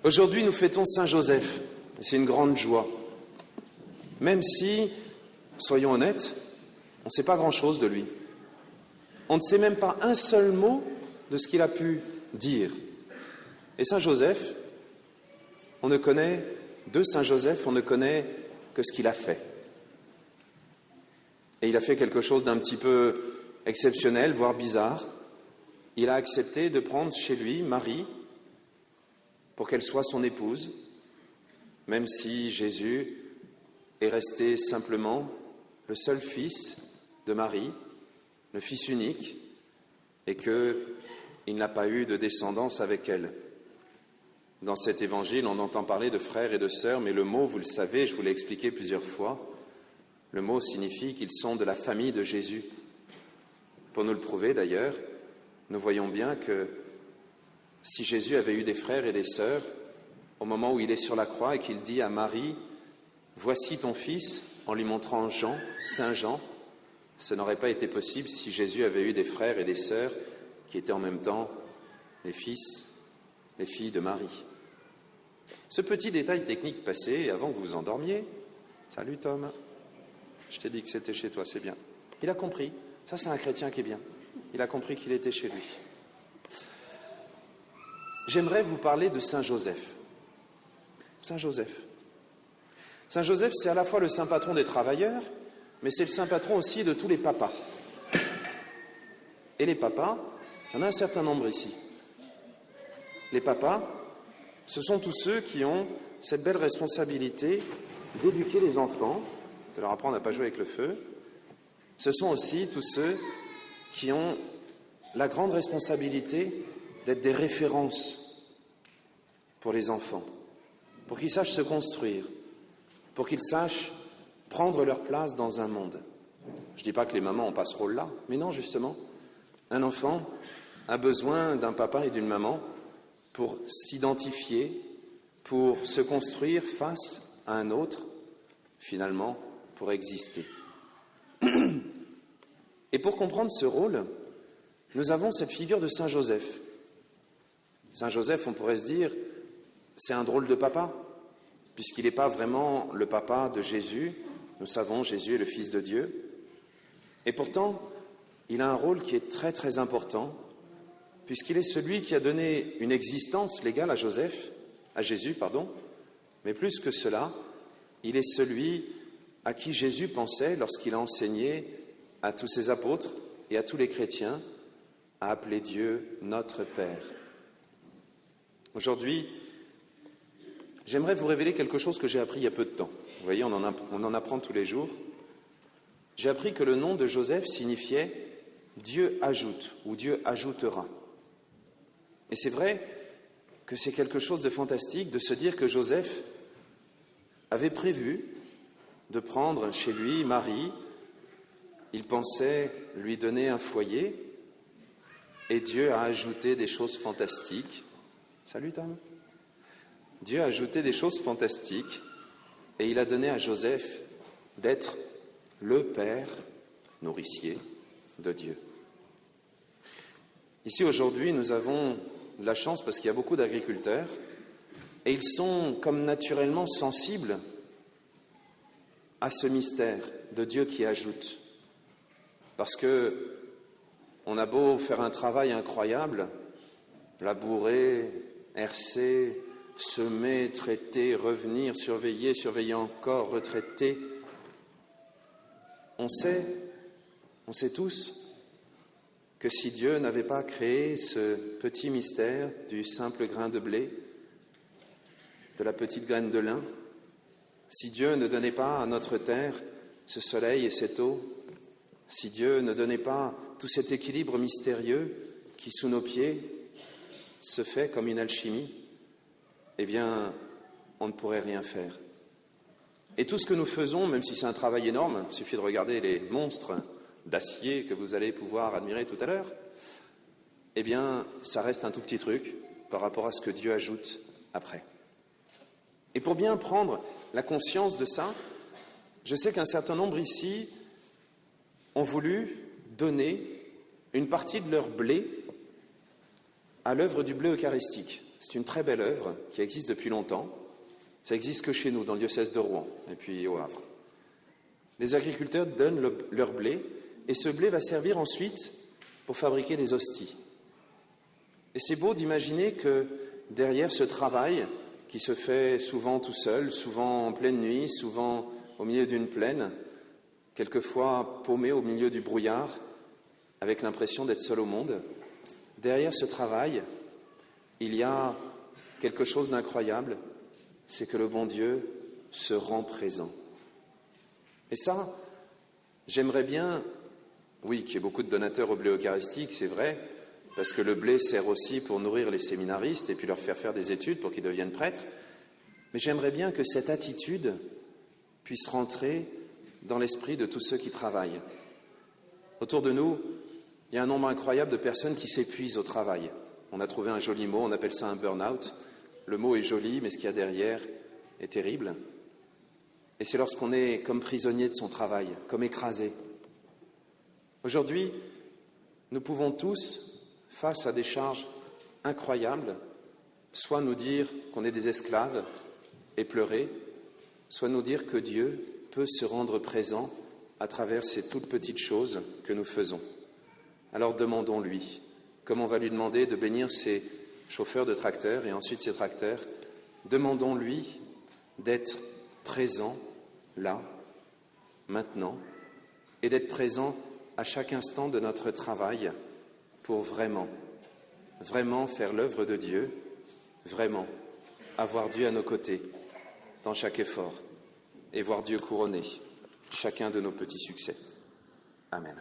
Aujourd'hui, nous fêtons Saint Joseph, et c'est une grande joie. Même si, soyons honnêtes, on ne sait pas grand-chose de lui. On ne sait même pas un seul mot de ce qu'il a pu dire. Et Saint Joseph, de Saint Joseph, on ne connaît que ce qu'il a fait. Et il a fait quelque chose d'un petit peu exceptionnel, voire bizarre. Il a accepté de prendre chez lui Marie pour qu'elle soit son épouse, même si Jésus est resté simplement le seul fils de Marie, le fils unique, et qu'il n'a pas eu de descendance avec elle. Dans cet évangile, on entend parler de frères et de sœurs, mais le mot, vous le savez, je vous l'ai expliqué plusieurs fois, le mot signifie qu'ils sont de la famille de Jésus. Pour nous le prouver d'ailleurs, nous voyons bien que si Jésus avait eu des frères et des sœurs, au moment où il est sur la croix et qu'il dit à Marie « Voici ton fils », en lui montrant Jean, Saint Jean, ce n'aurait pas été possible si Jésus avait eu des frères et des sœurs qui étaient en même temps les filles de Marie. Ce petit détail technique passé, avant que vous vous endormiez, salut Tom, je t'ai dit que c'était chez toi, c'est bien. Il a compris, ça c'est un chrétien qui est bien, il a compris qu'il était chez lui. J'aimerais vous parler de Saint Joseph. Saint Joseph. Saint Joseph, c'est à la fois le saint patron des travailleurs, mais c'est le saint patron aussi de tous les papas. Et les papas, il y en a un certain nombre ici. Les papas, ce sont tous ceux qui ont cette belle responsabilité d'éduquer les enfants, de leur apprendre à ne pas jouer avec le feu. Ce sont aussi tous ceux qui ont la grande responsabilité d'être des références pour les enfants, pour qu'ils sachent se construire, pour qu'ils sachent prendre leur place dans un monde. Je ne dis pas que les mamans n'ont pas ce rôle-là, mais non, justement. Un enfant a besoin d'un papa et d'une maman pour s'identifier, pour se construire face à un autre, finalement, pour exister. Et pour comprendre ce rôle, nous avons cette figure de Saint Joseph. Saint Joseph, on pourrait se dire, c'est un drôle de papa, puisqu'il n'est pas vraiment le papa de Jésus. Nous savons, Jésus est le Fils de Dieu. Et pourtant, il a un rôle qui est très très important, puisqu'il est celui qui a donné une existence légale à Jésus, mais plus que cela, il est celui à qui Jésus pensait lorsqu'il a enseigné à tous ses apôtres et à tous les chrétiens à appeler Dieu notre Père. Aujourd'hui, j'aimerais vous révéler quelque chose que j'ai appris il y a peu de temps. Vous voyez, on en apprend tous les jours. J'ai appris que le nom de Joseph signifiait « Dieu ajoute » ou « Dieu ajoutera ». Et c'est vrai que c'est quelque chose de fantastique de se dire que Joseph avait prévu de prendre chez lui Marie. Il pensait lui donner un foyer et Dieu a ajouté des choses fantastiques. Salut Tom. Dieu a ajouté des choses fantastiques et il a donné à Joseph d'être le père nourricier de Dieu. Ici aujourd'hui, nous avons de la chance parce qu'il y a beaucoup d'agriculteurs et ils sont comme naturellement sensibles à ce mystère de Dieu qui ajoute. Parce que on a beau faire un travail incroyable, labourer, herser, semer, traiter, revenir, surveiller encore, retraiter. On sait tous que si Dieu n'avait pas créé ce petit mystère du simple grain de blé, de la petite graine de lin, si Dieu ne donnait pas à notre terre ce soleil et cette eau, si Dieu ne donnait pas tout cet équilibre mystérieux qui, sous nos pieds, se fait comme une alchimie, eh bien, on ne pourrait rien faire. Et tout ce que nous faisons, même si c'est un travail énorme, il suffit de regarder les monstres d'acier que vous allez pouvoir admirer tout à l'heure, eh bien, ça reste un tout petit truc par rapport à ce que Dieu ajoute après. Et pour bien prendre la conscience de ça, je sais qu'un certain nombre ici ont voulu donner une partie de leur blé à l'œuvre du blé eucharistique. C'est une très belle œuvre qui existe depuis longtemps. Ça existe que chez nous, dans le diocèse de Rouen, et puis au Havre. Des agriculteurs donnent leur blé, et ce blé va servir ensuite pour fabriquer des hosties. Et c'est beau d'imaginer que derrière ce travail, qui se fait souvent tout seul, souvent en pleine nuit, souvent au milieu d'une plaine, quelquefois paumé au milieu du brouillard, avec l'impression d'être seul au monde, derrière ce travail, il y a quelque chose d'incroyable, c'est que le bon Dieu se rend présent. Et ça, j'aimerais bien, oui, qu'il y ait beaucoup de donateurs au blé eucharistique, c'est vrai, parce que le blé sert aussi pour nourrir les séminaristes et puis leur faire des études pour qu'ils deviennent prêtres, mais j'aimerais bien que cette attitude puisse rentrer dans l'esprit de tous ceux qui travaillent. Autour de nous, il y a un nombre incroyable de personnes qui s'épuisent au travail. On a trouvé un joli mot, on appelle ça un burn-out. Le mot est joli, mais ce qu'il y a derrière est terrible. Et c'est lorsqu'on est comme prisonnier de son travail, comme écrasé. Aujourd'hui, nous pouvons tous, face à des charges incroyables, soit nous dire qu'on est des esclaves et pleurer, soit nous dire que Dieu peut se rendre présent à travers ces toutes petites choses que nous faisons. Alors demandons-lui, comme on va lui demander de bénir ses chauffeurs de tracteurs et ensuite ses tracteurs, demandons-lui d'être présent là, maintenant, et d'être présent à chaque instant de notre travail pour vraiment faire l'œuvre de Dieu, vraiment avoir Dieu à nos côtés dans chaque effort et voir Dieu couronner chacun de nos petits succès. Amen.